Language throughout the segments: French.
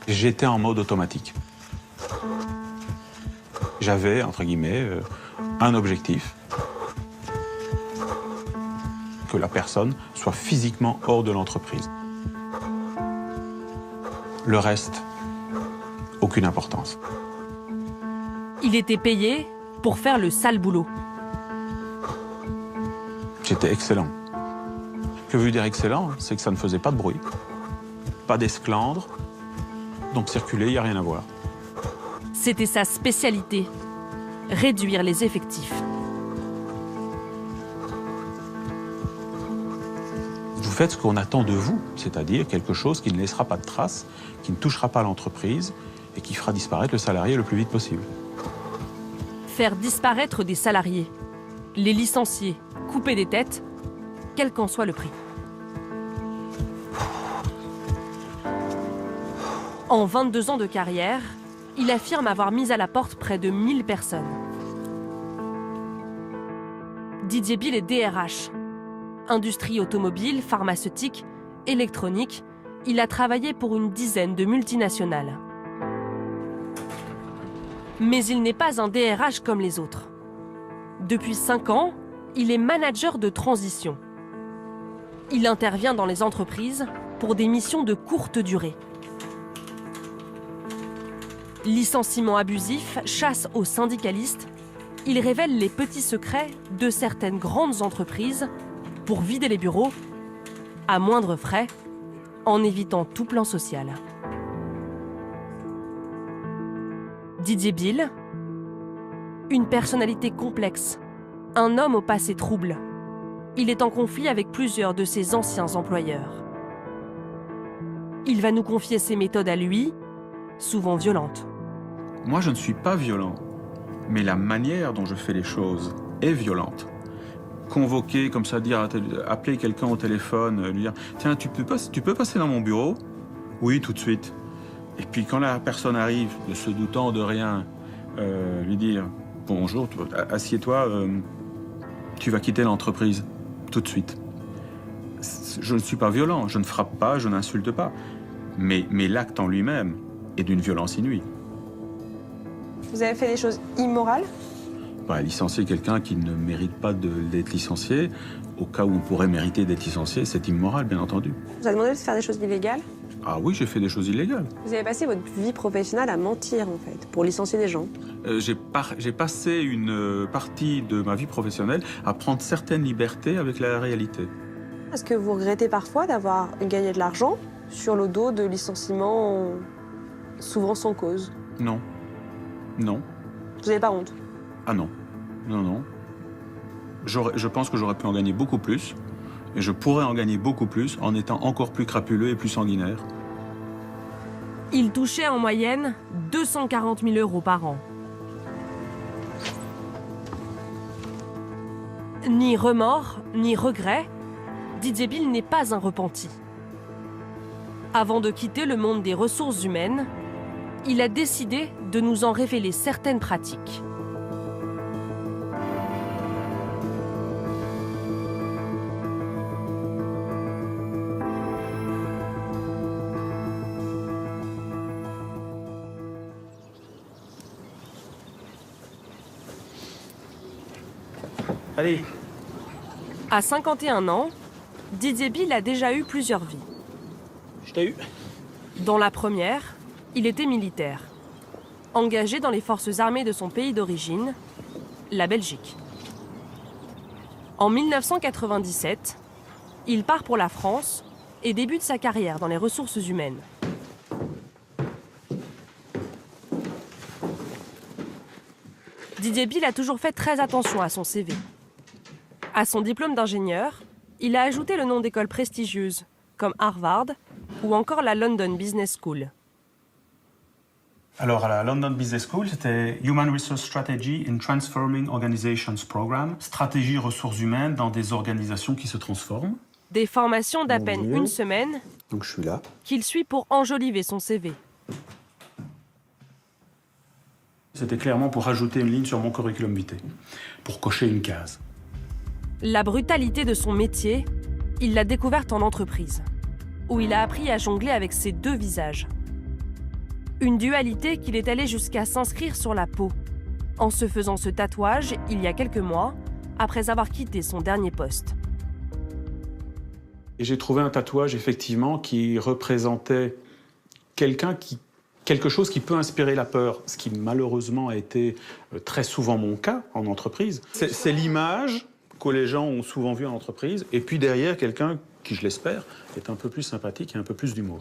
J'étais en mode automatique. J'avais, entre guillemets, un objectif. Que la personne soit physiquement hors de l'entreprise. Le reste, aucune importance. Il était payé pour faire le sale boulot. J'étais excellent. Que veut dire excellent? C'est que ça ne faisait pas de bruit, pas d'esclandre, donc circuler, il n'y a rien à voir. C'était sa spécialité, réduire les effectifs. Vous faites ce qu'on attend de vous, c'est-à-dire quelque chose qui ne laissera pas de traces, qui ne touchera pas l'entreprise et qui fera disparaître le salarié le plus vite possible. Faire disparaître des salariés, les licencier, couper des têtes, quel qu'en soit le prix. En 22 ans de carrière, il affirme avoir mis à la porte près de 1000 personnes. Didier Bill est DRH. Industrie automobile, pharmaceutique, électronique, il a travaillé pour une dizaine de multinationales. Mais il n'est pas un DRH comme les autres. Depuis 5 ans, il est manager de transition. Il intervient dans les entreprises pour des missions de courte durée. Licenciement abusif, chasse aux syndicalistes, il révèle les petits secrets de certaines grandes entreprises pour vider les bureaux à moindre frais, en évitant tout plan social. Didier Bill, une personnalité complexe, un homme au passé trouble. Il est en conflit avec plusieurs de ses anciens employeurs. Il va nous confier ses méthodes à lui, souvent violentes. Moi, je ne suis pas violent, mais la manière dont je fais les choses est violente. Convoquer, comme ça, appeler quelqu'un au téléphone, lui dire « Tiens, tu peux passer dans mon bureau ?» « Oui, tout de suite. » Et puis quand la personne arrive, ne se doutant de rien, lui dire « Bonjour, assieds-toi, tu vas quitter l'entreprise tout de suite. » Je ne suis pas violent, je ne frappe pas, je n'insulte pas. Mais l'acte en lui-même est d'une violence inouïe. Vous avez fait des choses immorales? Licencier quelqu'un qui ne mérite pas d'être licencié, au cas où on pourrait mériter d'être licencié, c'est immoral, bien entendu. Vous avez demandé de faire des choses illégales? Ah oui, j'ai fait des choses illégales. Vous avez passé votre vie professionnelle à mentir, en fait, pour licencier des gens. J'ai passé une partie de ma vie professionnelle à prendre certaines libertés avec la réalité. Est-ce que vous regrettez parfois d'avoir gagné de l'argent sur le dos de licenciements souvent sans cause? Non. Non. Vous n'avez pas honte? Ah non. Non, non. Je pense que j'aurais pu en gagner beaucoup plus. Et je pourrais en gagner beaucoup plus en étant encore plus crapuleux et plus sanguinaire. Il touchait en moyenne 240 000 € par an. Ni remords, ni regrets, Didier Bill n'est pas un repenti. Avant de quitter le monde des ressources humaines, il a décidé de nous en révéler certaines pratiques. Allez. À 51 ans, Didier Bill a déjà eu plusieurs vies. Je t'ai eu. Dans la première, il était militaire, engagé dans les forces armées de son pays d'origine, la Belgique. En 1997, il part pour la France et débute sa carrière dans les ressources humaines. Didier Bill a toujours fait très attention à son CV. À son diplôme d'ingénieur, il a ajouté le nom d'écoles prestigieuses, comme Harvard ou encore la London Business School. Alors, à la London Business School, c'était Human Resource Strategy in Transforming Organizations Program, stratégie ressources humaines dans des organisations qui se transforment. Des formations d'à peine une semaine, donc je suis là, qu'il suit pour enjoliver son CV. C'était clairement pour ajouter une ligne sur mon curriculum vitae, pour cocher une case. La brutalité de son métier, il l'a découverte en entreprise, où il a appris à jongler avec ses deux visages. Une dualité qu'il est allé jusqu'à s'inscrire sur la peau, en se faisant ce tatouage il y a quelques mois, après avoir quitté son dernier poste. Et j'ai trouvé un tatouage, effectivement, qui représentait quelque chose qui peut inspirer la peur, ce qui malheureusement a été très souvent mon cas en entreprise. C'est l'image que les gens ont souvent vue en entreprise, et puis derrière, quelqu'un qui, je l'espère, est un peu plus sympathique et un peu plus d'humour.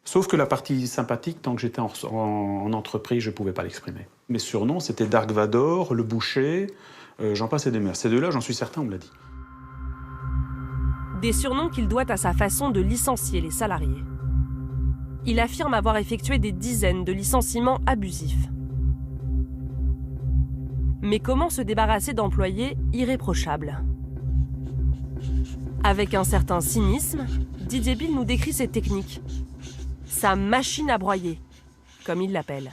Sauf que la partie sympathique, tant que j'étais en entreprise, je ne pouvais pas l'exprimer. Mes surnoms, c'était Dark Vador, le boucher, j'en passe et des meilleurs. Ces deux-là, j'en suis certain, on me l'a dit. Des surnoms qu'il doit à sa façon de licencier les salariés. Il affirme avoir effectué des dizaines de licenciements abusifs. Mais comment se débarrasser d'employés irréprochables? Avec un certain cynisme, Didier Bill nous décrit ses techniques. Sa machine à broyer, comme il l'appelle.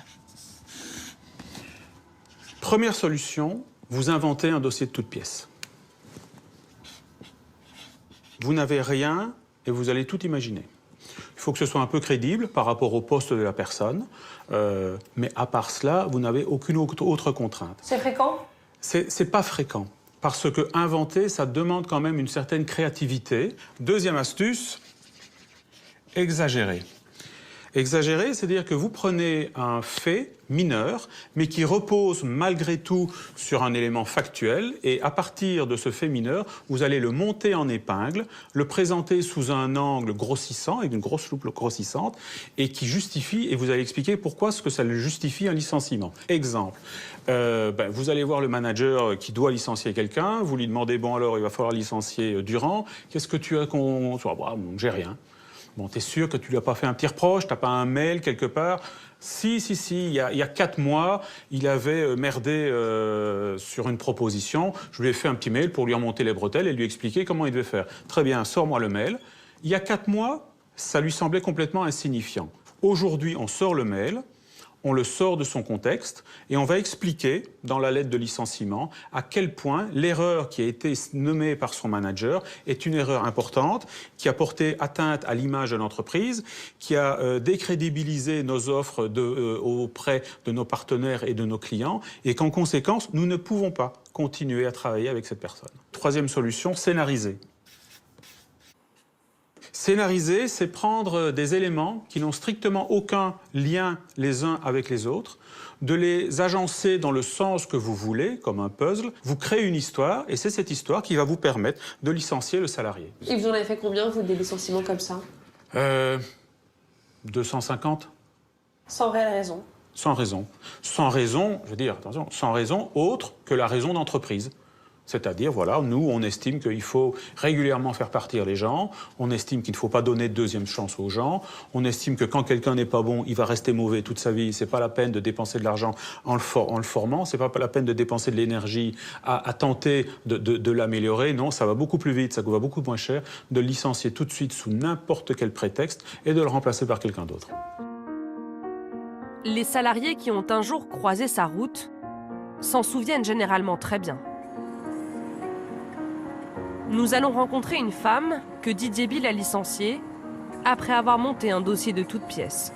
Première solution, vous inventez un dossier de toutes pièces. Vous n'avez rien et vous allez tout imaginer. Il faut que ce soit un peu crédible par rapport au poste de la personne, mais à part cela, vous n'avez aucune autre contrainte. C'est fréquent? C'est pas fréquent, parce que inventer, ça demande quand même une certaine créativité. Deuxième astuce, exagérer. Exagérer, c'est-à-dire que vous prenez un fait mineur, mais qui repose malgré tout sur un élément factuel, et à partir de ce fait mineur, vous allez le monter en épingle, le présenter sous un angle grossissant, avec une grosse loupe grossissante, et qui justifie, et vous allez expliquer pourquoi ce que ça le justifie un licenciement. Exemple, vous allez voir le manager qui doit licencier quelqu'un, vous lui demandez, bon alors il va falloir licencier Durand, qu'est-ce que tu as qu'on... J'ai rien. Bon, t'es sûr que tu lui as pas fait un petit reproche, t'as pas un mail quelque part? Si, il y a 4 mois, il avait merdé sur une proposition. Je lui ai fait un petit mail pour lui remonter les bretelles et lui expliquer comment il devait faire. Très bien, sors-moi le mail. Il y a 4 mois, ça lui semblait complètement insignifiant. Aujourd'hui, on sort le mail, on le sort de son contexte et on va expliquer dans la lettre de licenciement à quel point l'erreur qui a été nommée par son manager est une erreur importante, qui a porté atteinte à l'image de l'entreprise, qui a décrédibilisé nos offres auprès de nos partenaires et de nos clients, et qu'en conséquence, nous ne pouvons pas continuer à travailler avec cette personne. Troisième solution, scénariser. Scénariser, c'est prendre des éléments qui n'ont strictement aucun lien les uns avec les autres, de les agencer dans le sens que vous voulez, comme un puzzle. Vous créez une histoire, et c'est cette histoire qui va vous permettre de licencier le salarié. Et vous en avez fait combien, vous, des licenciements comme ça? 250. Sans réelle raison? Sans raison. Sans raison, je veux dire, attention, sans raison autre que la raison d'entreprise. C'est-à-dire, voilà, nous, on estime qu'il faut régulièrement faire partir les gens, on estime qu'il ne faut pas donner de deuxième chance aux gens, on estime que quand quelqu'un n'est pas bon, il va rester mauvais toute sa vie, c'est pas la peine de dépenser de l'argent en le formant, c'est pas la peine de dépenser de l'énergie à tenter de l'améliorer, non, ça va beaucoup plus vite, ça va beaucoup moins cher de le licencier tout de suite sous n'importe quel prétexte et de le remplacer par quelqu'un d'autre. Les salariés qui ont un jour croisé sa route s'en souviennent généralement très bien. Nous allons rencontrer une femme que Didier Bill a licenciée après avoir monté un dossier de toutes pièces.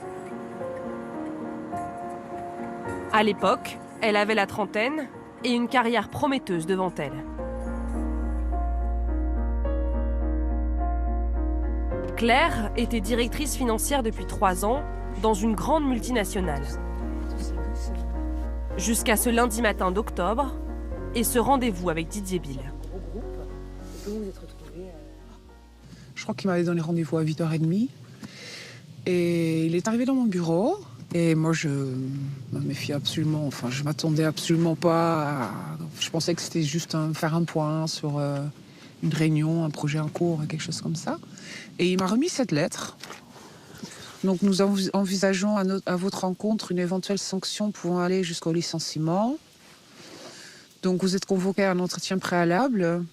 À l'époque, elle avait la trentaine et une carrière prometteuse devant elle. Claire était directrice financière depuis 3 ans dans une grande multinationale. Jusqu'à ce lundi matin d'octobre et ce rendez-vous avec Didier Bill. Je crois qu'il m'avait donné rendez-vous à 8h30. Et il est arrivé dans mon bureau. Et moi, je me méfiais absolument. Enfin, je m'attendais absolument pas à... Je pensais que c'était juste faire un point sur une réunion, un projet en cours, quelque chose comme ça. Et il m'a remis cette lettre. Donc, nous envisageons à votre rencontre une éventuelle sanction pouvant aller jusqu'au licenciement. Donc, vous êtes convoqué à un entretien préalable.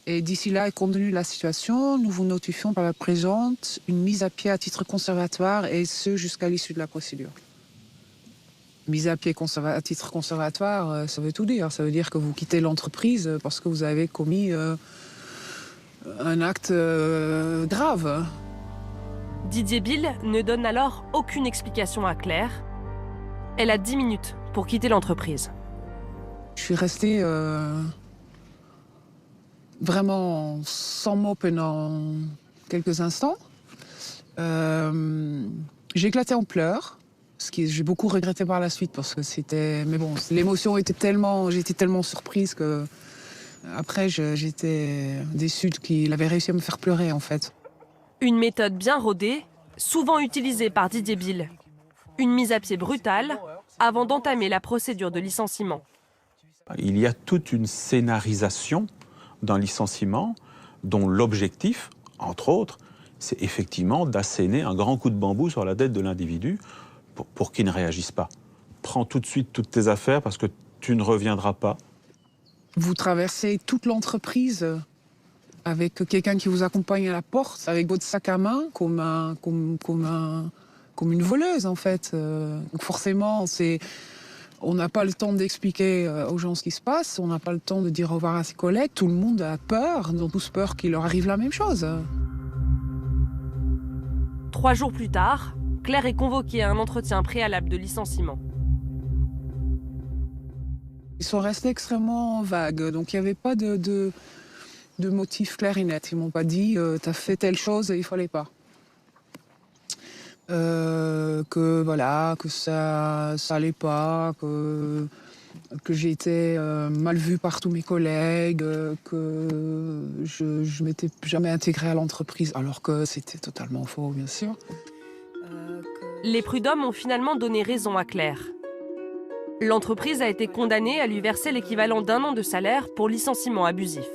Et d'ici là, et compte tenu de la situation, nous vous notifions par la présente une mise à pied à titre conservatoire, et ce jusqu'à l'issue de la procédure. Mise à pied à titre conservatoire, ça veut tout dire. Ça veut dire que vous quittez l'entreprise parce que vous avez commis un acte grave. Didier Bill ne donne alors aucune explication à Claire. Elle a 10 minutes pour quitter l'entreprise. Je suis restée vraiment sans mots pendant quelques instants. J'ai éclaté en pleurs, ce que j'ai beaucoup regretté par la suite parce que c'était... Mais bon, l'émotion était tellement... J'étais tellement surprise que... Après, j'étais déçue qu'il avait réussi à me faire pleurer, en fait. Une méthode bien rodée, souvent utilisée par Didier Bill. Une mise à pied brutale avant d'entamer la procédure de licenciement. Il y a toute une scénarisation d'un licenciement dont l'objectif, entre autres, c'est effectivement d'asséner un grand coup de bambou sur la tête de l'individu pour qu'il ne réagisse pas. Prends tout de suite toutes tes affaires parce que tu ne reviendras pas. Vous traversez toute l'entreprise avec quelqu'un qui vous accompagne à la porte, avec votre sac à main, comme une voleuse, en fait. Donc forcément, on n'a pas le temps d'expliquer aux gens ce qui se passe, on n'a pas le temps de dire au revoir à ses collègues. Tout le monde a peur, ils ont tous peur qu'il leur arrive la même chose. 3 jours plus tard, Claire est convoquée à un entretien préalable de licenciement. Ils sont restés extrêmement vagues, donc il n'y avait pas de motif clair et net. Ils m'ont pas dit « t'as fait telle chose et il fallait pas ». Que voilà, que ça allait pas, que j'ai été mal vue par tous mes collègues, que je m'étais jamais intégrée à l'entreprise, alors que c'était totalement faux, bien sûr. Les prud'hommes ont finalement donné raison à Claire. L'entreprise a été condamnée à lui verser l'équivalent d'1 an de salaire pour licenciement abusif.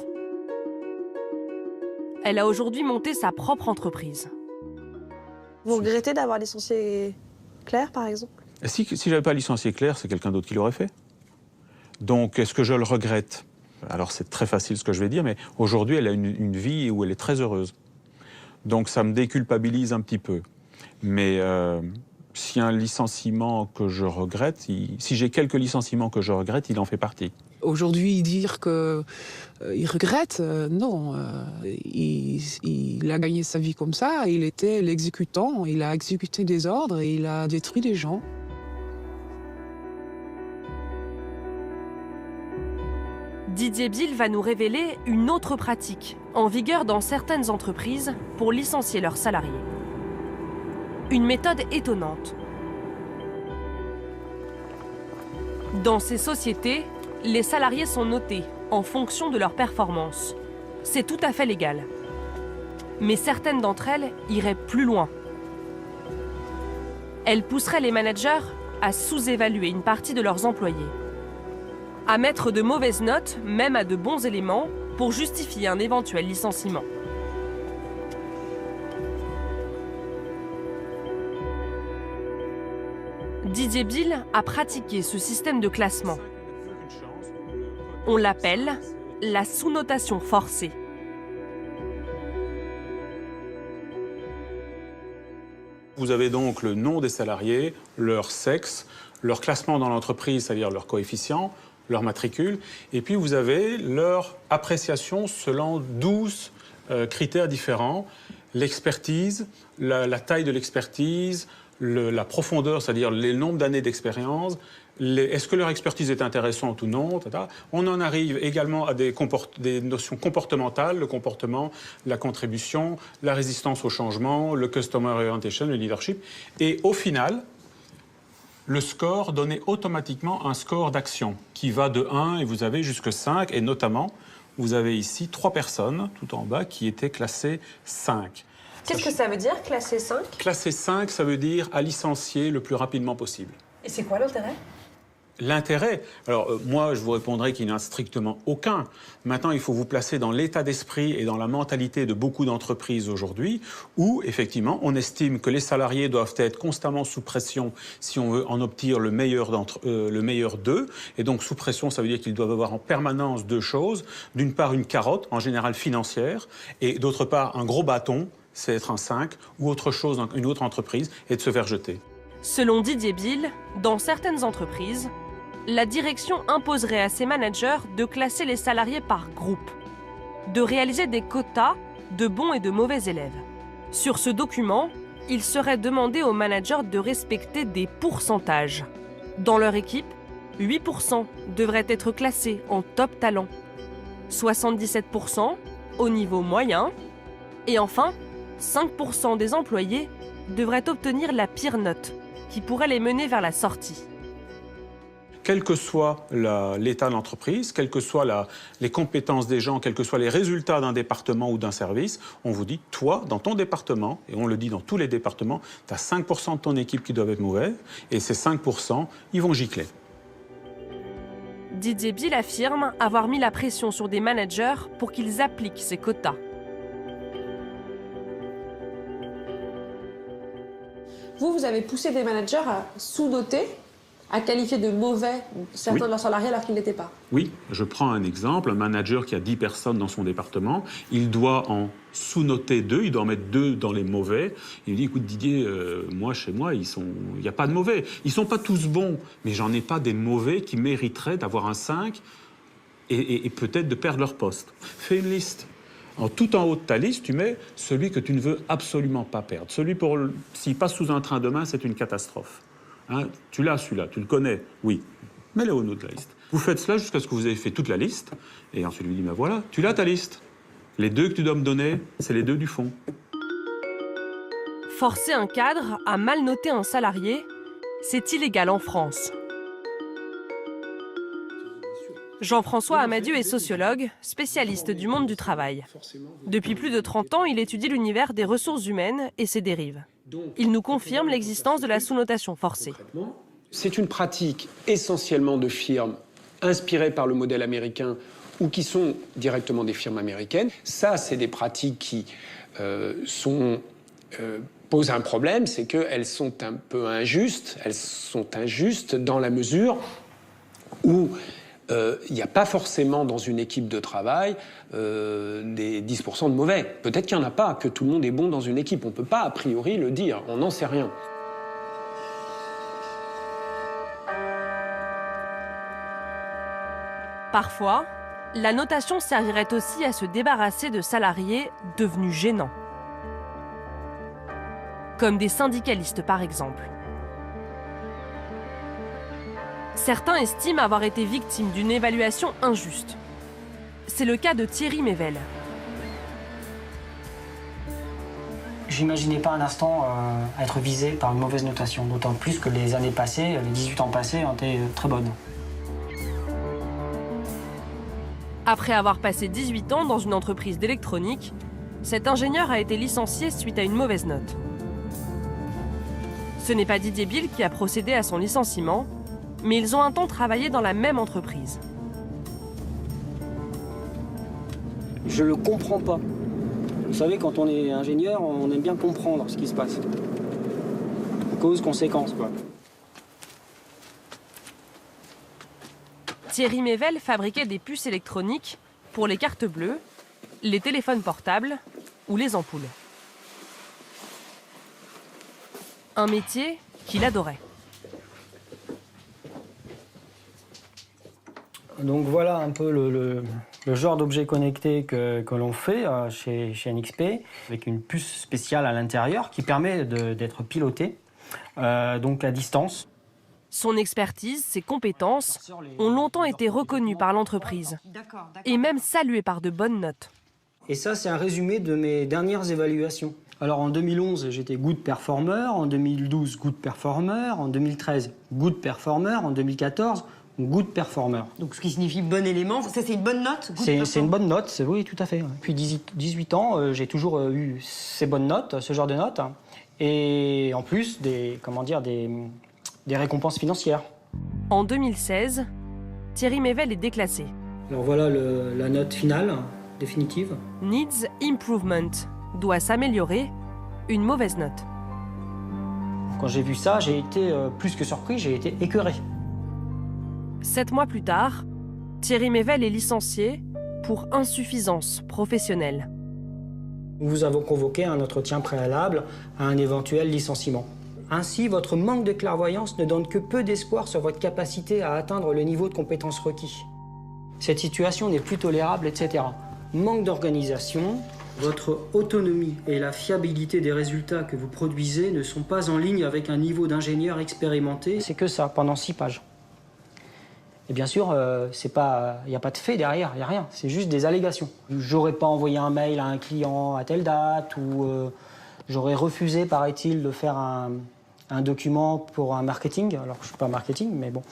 Elle a aujourd'hui monté sa propre entreprise. Vous regrettez d'avoir licencié Claire, par exemple? Si je n'avais pas licencié Claire, c'est quelqu'un d'autre qui l'aurait fait. Donc, est-ce que je le regrette? Alors, c'est très facile ce que je vais dire, mais aujourd'hui, elle a une vie où elle est très heureuse. Donc, ça me déculpabilise un petit peu. Mais s'il y a un licenciement que je regrette, si j'ai quelques licenciements que je regrette, il en fait partie. Aujourd'hui, dire qu'il regrette, non. Il a gagné sa vie comme ça, il était l'exécutant, il a exécuté des ordres et il a détruit des gens. Didier Bill va nous révéler une autre pratique, en vigueur dans certaines entreprises, pour licencier leurs salariés. Une méthode étonnante. Dans ces sociétés, les salariés sont notés en fonction de leur performance. C'est tout à fait légal. Mais certaines d'entre elles iraient plus loin. Elles pousseraient les managers à sous-évaluer une partie de leurs employés, à mettre de mauvaises notes, même à de bons éléments, pour justifier un éventuel licenciement. Didier Bill a pratiqué ce système de classement. On l'appelle la sous-notation forcée. Vous avez donc le nom des salariés, leur sexe, leur classement dans l'entreprise, c'est-à-dire leur coefficient, leur matricule, et puis vous avez leur appréciation selon 12 critères différents. L'expertise, la taille de l'expertise, la profondeur, c'est-à-dire le nombre d'années d'expérience, est-ce que leur expertise est intéressante ou non, etc. On en arrive également à des notions comportementales, le comportement, la contribution, la résistance au changement, le customer orientation, le leadership. Et au final, le score donnait automatiquement un score d'action qui va de 1 et vous avez jusque 5. Et notamment, vous avez ici 3 personnes, tout en bas, qui étaient classées 5. Qu'est-ce que ça veut dire, classé 5? Classé 5, ça veut dire à licencier le plus rapidement possible. Et c'est quoi l'intérêt? L'intérêt, alors moi je vous répondrai qu'il n'y en a strictement aucun. Maintenant il faut vous placer dans l'état d'esprit et dans la mentalité de beaucoup d'entreprises aujourd'hui où effectivement on estime que les salariés doivent être constamment sous pression si on veut en obtenir le meilleur d'eux. Et donc sous pression ça veut dire qu'ils doivent avoir en permanence 2 choses. D'une part une carotte, en général financière, et d'autre part un gros bâton, c'est être un 5 ou autre chose dans une autre entreprise et de se faire jeter. Selon Didier Bill, dans certaines entreprises, la direction imposerait à ses managers de classer les salariés par groupe, de réaliser des quotas de bons et de mauvais élèves. Sur ce document, il serait demandé aux managers de respecter des pourcentages. Dans leur équipe, 8% devraient être classés en top talent, 77% au niveau moyen, et enfin, 5% des employés devraient obtenir la pire note, qui pourrait les mener vers la sortie. Quel que soit l'état de l'entreprise, quelles que soient les compétences des gens, quels que soient les résultats d'un département ou d'un service, on vous dit, toi, dans ton département, et on le dit dans tous les départements, tu as 5% de ton équipe qui doivent être mauvais, et ces 5%, ils vont gicler. Didier Bill affirme avoir mis la pression sur des managers pour qu'ils appliquent ces quotas. Vous avez poussé des managers à sous-noter, à qualifier de mauvais certains de leurs salariés alors qu'ils n'étaient pas. Oui, je prends un exemple, un manager qui a 10 personnes dans son département, il doit en sous-noter 2, il doit en mettre 2 dans les mauvais. Il lui dit, écoute Didier, moi chez moi, il n'y a pas de mauvais. Ils ne sont pas tous bons, mais j'en ai pas des mauvais qui mériteraient d'avoir un 5 et peut-être de perdre leur poste. Fais une liste. Tout en haut de ta liste, tu mets celui que tu ne veux absolument pas perdre. S'il passe sous un train demain, c'est une catastrophe. Hein, tu l'as celui-là, tu le connais, oui. Mets-le au haut de la liste. Vous faites cela jusqu'à ce que vous ayez fait toute la liste, et ensuite lui dit, ben voilà, tu l'as ta liste. Les 2 que tu dois me donner, c'est les 2 du fond. Forcer un cadre à mal noter un salarié, c'est illégal en France. Jean-François Amadieu est sociologue, spécialiste du monde du travail. Depuis plus de 30 ans, il étudie l'univers des ressources humaines et ses dérives. Il nous confirme l'existence de la sous-notation forcée. C'est une pratique essentiellement de firmes inspirées par le modèle américain ou qui sont directement des firmes américaines. Ça, c'est des pratiques qui posent un problème, c'est qu'elles sont un peu injustes. Elles sont injustes dans la mesure où il n'y a pas forcément dans une équipe de travail des 10% de mauvais. Peut-être qu'il n'y en a pas, que tout le monde est bon dans une équipe. On ne peut pas a priori le dire, on n'en sait rien. Parfois, la notation servirait aussi à se débarrasser de salariés devenus gênants. Comme des syndicalistes par exemple. Certains estiment avoir été victimes d'une évaluation injuste. C'est le cas de Thierry Mével. J'imaginais pas un instant être visé par une mauvaise notation, d'autant plus que les années passées, les 18 ans passés, ont été très bonnes. Après avoir passé 18 ans dans une entreprise d'électronique, cet ingénieur a été licencié suite à une mauvaise note. Ce n'est pas Didier Bill qui a procédé à son licenciement, mais ils ont un temps travaillé dans la même entreprise. Je le comprends pas. Vous savez, quand on est ingénieur, on aime bien comprendre ce qui se passe. Cause, conséquence, quoi. Thierry Mével fabriquait des puces électroniques pour les cartes bleues, les téléphones portables ou les ampoules. Un métier qu'il adorait. Donc voilà un peu le genre d'objet connecté que l'on fait chez NXP, avec une puce spéciale à l'intérieur qui permet d'être piloté, donc à distance. Son expertise, ses compétences ont longtemps été reconnues par l'entreprise et même saluées par de bonnes notes. Et ça, c'est un résumé de mes dernières évaluations. Alors en 2011, j'étais Good Performer, en 2012, Good Performer, en 2013, Good Performer, en 2014, Good Performer. Donc ce qui signifie bon élément, ça c'est une bonne note? C'est une bonne note, oui, tout à fait. Depuis 18 ans, j'ai toujours eu ces bonnes notes, ce genre de notes, et en plus des récompenses financières. En 2016, Thierry Mével est déclassé. Alors voilà la note finale, définitive. Needs improvement, doit s'améliorer, une mauvaise note. Quand j'ai vu ça, j'ai été plus que surpris, j'ai été écœuré. 7 mois plus tard, Thierry Mével est licencié pour insuffisance professionnelle. Nous vous avons convoqué un entretien préalable à un éventuel licenciement. Ainsi, votre manque de clairvoyance ne donne que peu d'espoir sur votre capacité à atteindre le niveau de compétence requis. Cette situation n'est plus tolérable, etc. Manque d'organisation, Votre autonomie et la fiabilité des résultats que vous produisez ne sont pas en ligne avec un niveau d'ingénieur expérimenté. C'est que ça, pendant 6 pages. Et bien sûr, il n'y a pas de fait derrière, il n'y a rien. C'est juste des allégations. J'aurais pas envoyé un mail à un client à telle date, ou j'aurais refusé, paraît-il, de faire un document pour un marketing. Alors, je ne suis pas marketing, mais bon.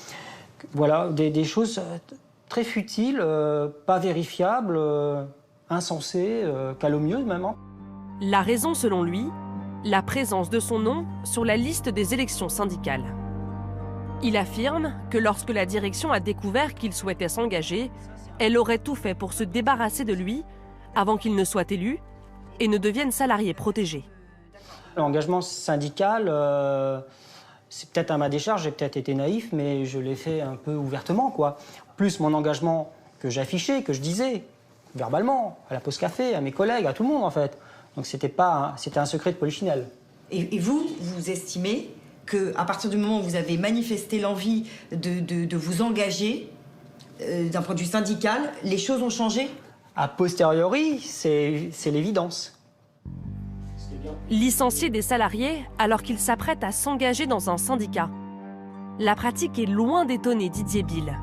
Voilà, des choses très futiles, pas vérifiables, insensées, calomnieuses même. La raison, selon lui, la présence de son nom sur la liste des élections syndicales. Il affirme que lorsque la direction a découvert qu'il souhaitait s'engager, elle aurait tout fait pour se débarrasser de lui avant qu'il ne soit élu et ne devienne salarié protégé. L'engagement syndical, c'est peut-être à ma décharge, j'ai peut-être été naïf, mais je l'ai fait un peu ouvertement, quoi. Plus mon engagement que j'affichais, que je disais, verbalement, à la pause café, à mes collègues, à tout le monde en fait. Donc c'était un secret de polichinelle. Et vous estimez qu'à partir du moment où vous avez manifesté l'envie de vous engager, d'un point de vue syndical, les choses ont changé? A posteriori, c'est l'évidence. Licencier des salariés alors qu'ils s'apprêtent à s'engager dans un syndicat. La pratique est loin d'étonner Didier Bill.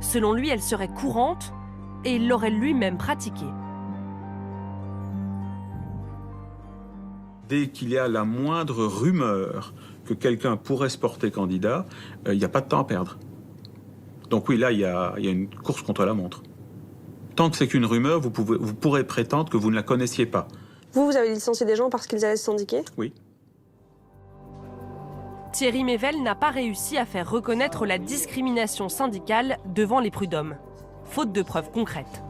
Selon lui, elle serait courante et il l'aurait lui-même pratiquée. Dès qu'il y a la moindre rumeur que quelqu'un pourrait se porter candidat, il n'y a pas de temps à perdre. Donc oui, là, il y a une course contre la montre. Tant que c'est qu'une rumeur, vous pourrez prétendre que vous ne la connaissiez pas. Vous avez licencié des gens parce qu'ils allaient se syndiquer? Oui. Thierry Mével n'a pas réussi à faire reconnaître la discrimination syndicale devant les prud'hommes, faute de preuves concrètes.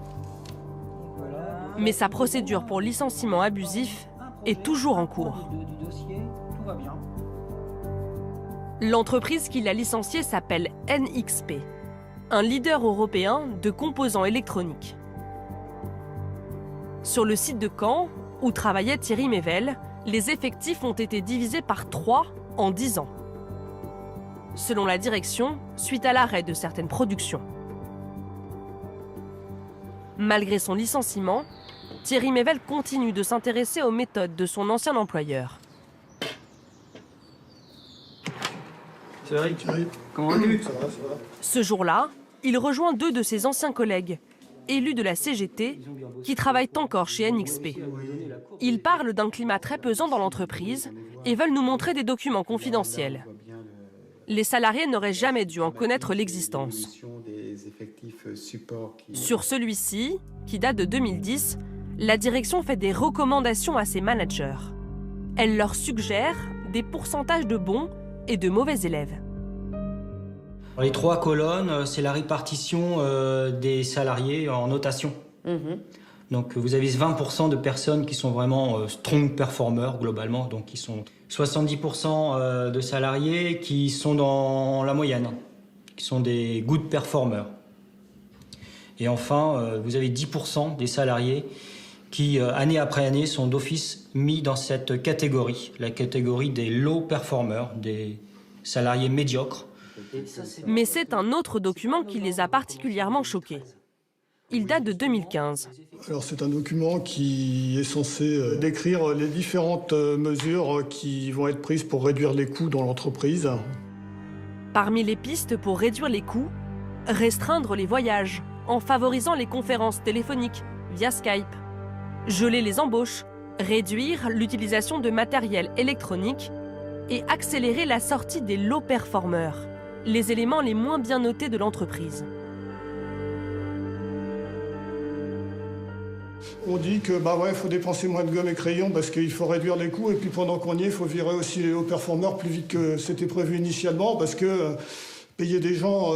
Mais sa procédure pour licenciement abusif est toujours en cours. L'entreprise qui l'a licencié s'appelle NXP, un leader européen de composants électroniques. Sur le site de Caen, où travaillait Thierry Mével, les effectifs ont été divisés par 3 en 10 ans. Selon la direction, suite à l'arrêt de certaines productions. Malgré son licenciement, Thierry Mével continue de s'intéresser aux méthodes de son ancien employeur. Salut, comment vas-tu? Ce jour-là, il rejoint 2 de ses anciens collègues, élus de la CGT, qui travaillent encore chez NXP. Ils parlent d'un climat très pesant dans l'entreprise et veulent nous montrer des documents confidentiels. Les salariés n'auraient jamais dû en connaître l'existence. Sur celui-ci, qui date de 2010, la direction fait des recommandations à ses managers. Elle leur suggère des pourcentages de bons et de mauvais élèves. Les 3 colonnes, c'est la répartition des salariés en notation. Donc vous avez 20% de personnes qui sont vraiment strong performers globalement, donc qui sont 70% de salariés qui sont dans la moyenne, qui sont des good performers. Et enfin, vous avez 10% des salariés qui, année après année, sont d'office mis dans cette catégorie, la catégorie des low performers, des salariés médiocres. Mais c'est un autre document qui les a particulièrement choqués. Il date de 2015. Alors c'est un document qui est censé décrire les différentes mesures qui vont être prises pour réduire les coûts dans l'entreprise. Parmi les pistes pour réduire les coûts, restreindre les voyages en favorisant les conférences téléphoniques via Skype, geler les embauches, réduire l'utilisation de matériel électronique et accélérer la sortie des low performers, les éléments les moins bien notés de l'entreprise. On dit que faut dépenser moins de gomme et crayons parce qu'il faut réduire les coûts et puis pendant qu'on y est, il faut virer aussi les hauts performeurs plus vite que c'était prévu initialement parce que payer des gens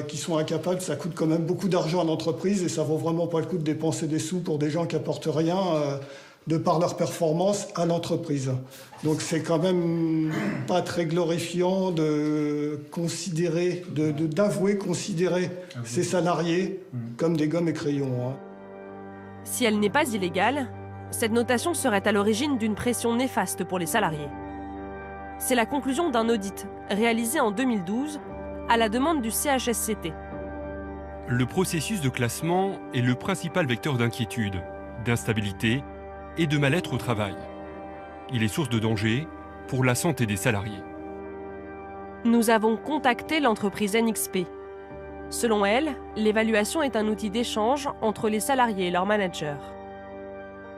qui sont incapables, ça coûte quand même beaucoup d'argent à l'entreprise et ça vaut vraiment pas le coup de dépenser des sous pour des gens qui apportent rien de par leur performance à l'entreprise. Donc c'est quand même pas très glorifiant de considérer, d'avouer considérer ces salariés comme des gommes et crayons. Si elle n'est pas illégale, cette notation serait à l'origine d'une pression néfaste pour les salariés. C'est la conclusion d'un audit réalisé en 2012 à la demande du CHSCT. Le processus de classement est le principal vecteur d'inquiétude. d'instabilité et de mal-être au travail. Il est source de danger pour la santé des salariés. Nous avons contacté l'entreprise NXP. Selon elle, l'évaluation est un outil d'échange entre les salariés et leurs managers.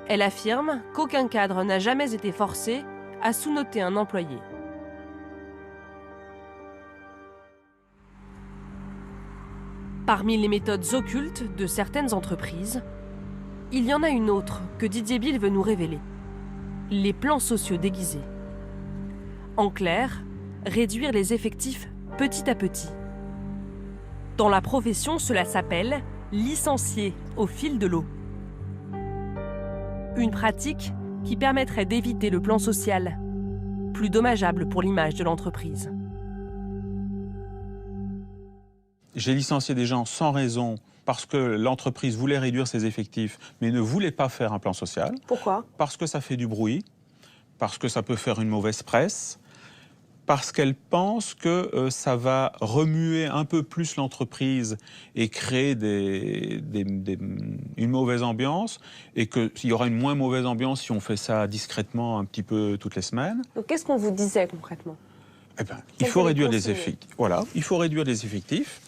Elle affirme qu'aucun cadre n'a jamais été forcé à sous-noter un employé. Parmi les méthodes occultes de certaines entreprises, il y en a une autre que Didier Bill veut nous révéler. Les plans sociaux déguisés. En clair, réduire les effectifs petit à petit. Dans la profession, cela s'appelle licencier au fil de l'eau. Une pratique qui permettrait d'éviter le plan social, plus dommageable pour l'image de l'entreprise. J'ai licencié des gens sans raison parce que l'entreprise voulait réduire ses effectifs, mais ne voulait pas faire un plan social. Pourquoi ? Parce que ça fait du bruit, parce que ça peut faire une mauvaise presse, parce qu'elle pense que ça va remuer un peu plus l'entreprise et créer une mauvaise ambiance, et qu'il y aura une moins mauvaise ambiance si on fait ça discrètement un petit peu toutes les semaines. Donc qu'est-ce qu'on vous disait concrètement ? Eh bien, il faut réduire les effectifs. Voilà, il faut réduire les effectifs.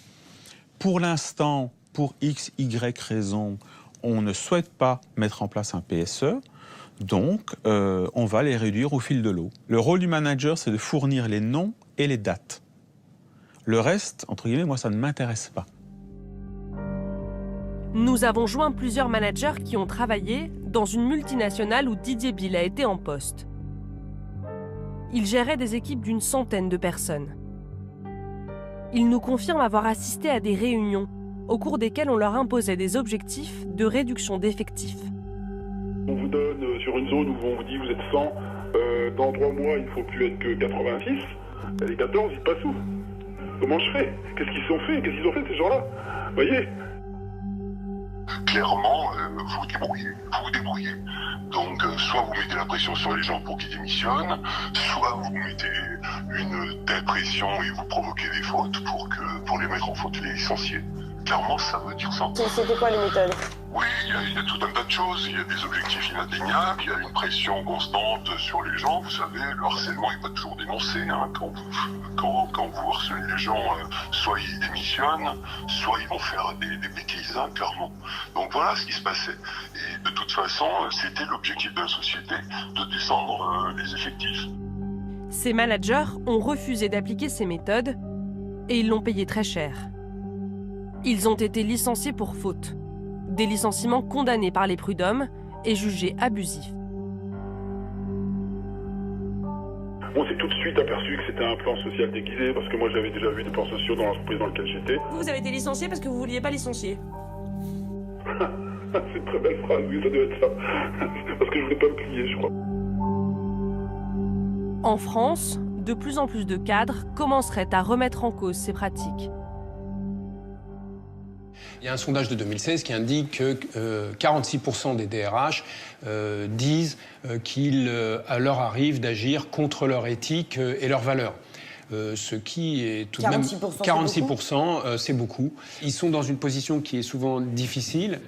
Pour l'instant, pour X, Y raison, on ne souhaite pas mettre en place un PSE. Donc, on va les réduire au fil de l'eau. Le rôle du manager, c'est de fournir les noms et les dates. Le reste, entre guillemets, moi, ça ne m'intéresse pas. Nous avons joint plusieurs managers qui ont travaillé dans une multinationale où Didier Bill a été en poste. Il gérait des équipes d'une centaine de personnes. Il nous confirme avoir assisté à des réunions au cours desquelles on leur imposait des objectifs de réduction d'effectifs. On vous donne sur une zone où on vous dit vous êtes 100, dans 3 mois il ne faut plus être que 86, les 14 ils passent où? Comment je fais? Qu'est-ce qu'ils ont fait ces gens-là? Vous voyez? Clairement, vous vous débrouillez. Donc, soit vous mettez la pression sur les gens pour qu'ils démissionnent, soit vous mettez une telle pression et vous provoquez des fautes pour les mettre en faute et les licencier. Clairement, ça veut dire ça. C'était quoi les méthodes? Oui, il y a tout un tas de choses. Il y a des objectifs inatteignables, il y a une pression constante sur les gens. Vous savez, le harcèlement n'est pas toujours dénoncé. Hein. Quand vous harcelez les gens, soit ils démissionnent, soit ils vont faire des bêtises, hein, clairement. Donc voilà ce qui se passait. Et de toute façon, c'était l'objectif de la société, de descendre les effectifs. Ces managers ont refusé d'appliquer ces méthodes et ils l'ont payé très cher. Ils ont été licenciés pour faute. Des licenciements condamnés par les prud'hommes et jugés abusifs. On s'est tout de suite aperçu que c'était un plan social déguisé, parce que moi j'avais déjà vu des plans sociaux dans l'entreprise dans laquelle j'étais. Vous avez été licencié parce que vous ne vouliez pas licencier. C'est une très belle phrase, oui, ça doit être ça. Parce que je voulais pas me plier, je crois. En France, de plus en plus de cadres commenceraient à remettre en cause ces pratiques. Il y a un sondage de 2016 qui indique que 46% des DRH disent qu'il leur arrive d'agir contre leur éthique et leurs valeurs. Ce qui est tout de même... 46%, c'est beaucoup. Ils sont dans une position qui est souvent difficile,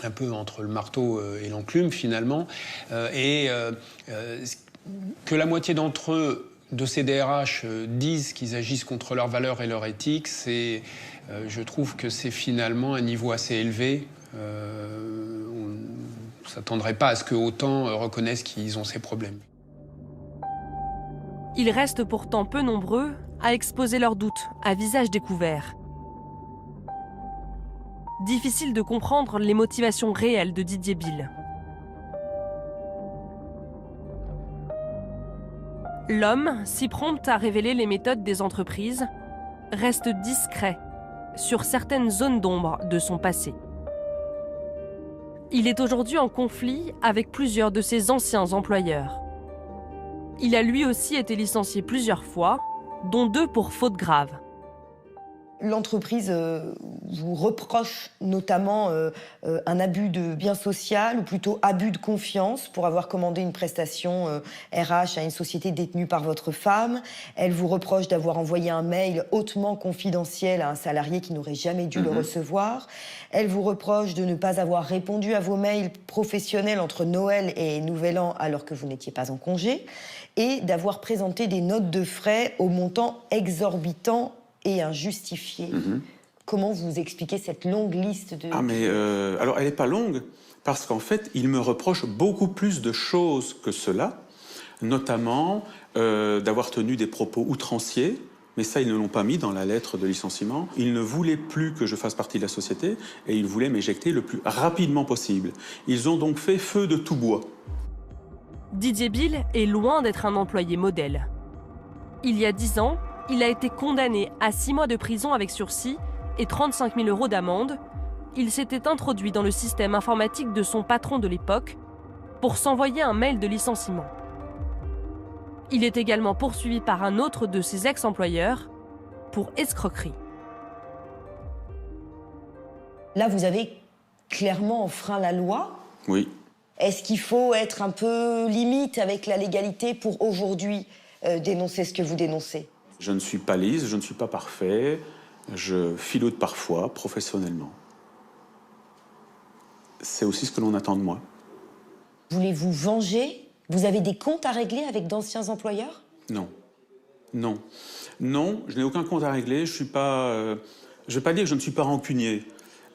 un peu entre le marteau et l'enclume finalement, et que la moitié d'entre eux, de ces DRH, disent qu'ils agissent contre leurs valeurs et leur éthique, c'est... je trouve que c'est finalement un niveau assez élevé. On ne s'attendrait pas à ce que autant reconnaissent qu'ils ont ces problèmes. Ils restent pourtant peu nombreux à exposer leurs doutes à visage découvert. Difficile de comprendre les motivations réelles de Didier Bill. L'homme, si prompt à révéler les méthodes des entreprises, reste discret sur certaines zones d'ombre de son passé. Il est aujourd'hui en conflit avec plusieurs de ses anciens employeurs. Il a lui aussi été licencié plusieurs fois, dont 2 pour faute grave. L'entreprise vous reproche notamment un abus de bien social, ou plutôt abus de confiance pour avoir commandé une prestation RH à une société détenue par votre femme. Elle vous reproche d'avoir envoyé un mail hautement confidentiel à un salarié qui n'aurait jamais dû le recevoir. Elle vous reproche de ne pas avoir répondu à vos mails professionnels entre Noël et Nouvel An alors que vous n'étiez pas en congé, et d'avoir présenté des notes de frais au montant exorbitant et injustifié. Comment vous expliquez cette longue liste de... Alors, elle n'est pas longue, parce qu'en fait, il me reproche beaucoup plus de choses que cela, notamment d'avoir tenu des propos outranciers, mais ça, ils ne l'ont pas mis dans la lettre de licenciement. Ils ne voulaient plus que je fasse partie de la société, et ils voulaient m'éjecter le plus rapidement possible. Ils ont donc fait feu de tout bois. Didier Bill est loin d'être un employé modèle. Il y a 10 ans, il a été condamné à 6 mois de prison avec sursis et 35 000 € d'amende. Il s'était introduit dans le système informatique de son patron de l'époque pour s'envoyer un mail de licenciement. Il est également poursuivi par un autre de ses ex-employeurs pour escroquerie. Là, vous avez clairement enfreint la loi. Oui. Est-ce qu'il faut être un peu limite avec la légalité pour aujourd'hui dénoncer ce que vous dénoncez? Je ne suis pas lisse, je ne suis pas parfait, je filoute parfois, professionnellement. C'est aussi ce que l'on attend de moi. Voulez-vous venger? Vous avez des comptes à régler avec d'anciens employeurs? Non. Non. Non, je n'ai aucun compte à régler, je ne vais pas dire que je ne suis pas rancunier,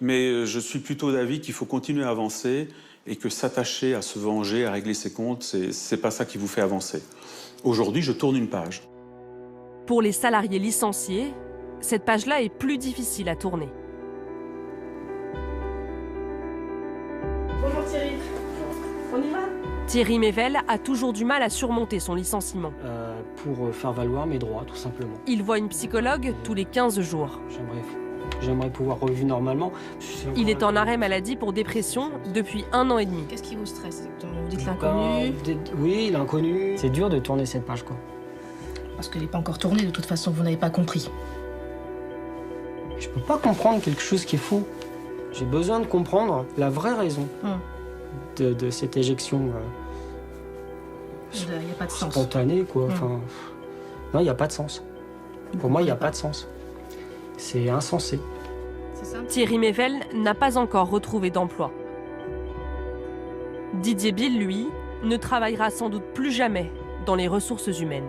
mais je suis plutôt d'avis qu'il faut continuer à avancer et que s'attacher à se venger, à régler ses comptes, c'est pas ça qui vous fait avancer. Aujourd'hui, je tourne une page. Pour les salariés licenciés, cette page-là est plus difficile à tourner. Bonjour Thierry. On y va? Thierry Mével a toujours du mal à surmonter son licenciement. Pour faire valoir mes droits, tout simplement. Il voit une psychologue tous les 15 jours. J'aimerais pouvoir revivre normalement. Il est en arrêt maladie pour dépression depuis 1 an et demi. Qu'est-ce qui vous stresse exactement? Vous dites l'inconnu? Oui, l'inconnu. C'est dur de tourner cette page, quoi. Parce qu'elle n'est pas encore tournée, de toute façon, vous n'avez pas compris. Je peux pas comprendre quelque chose qui est faux. J'ai besoin de comprendre la vraie raison de cette éjection Il n'y a pas de sens. spontanée, quoi. Enfin, non, il n'y a pas de sens. Pour moi, il n'y a pas de sens. C'est insensé. Thierry Mével n'a pas encore retrouvé d'emploi. Didier Bill, lui, ne travaillera sans doute plus jamais dans les ressources humaines.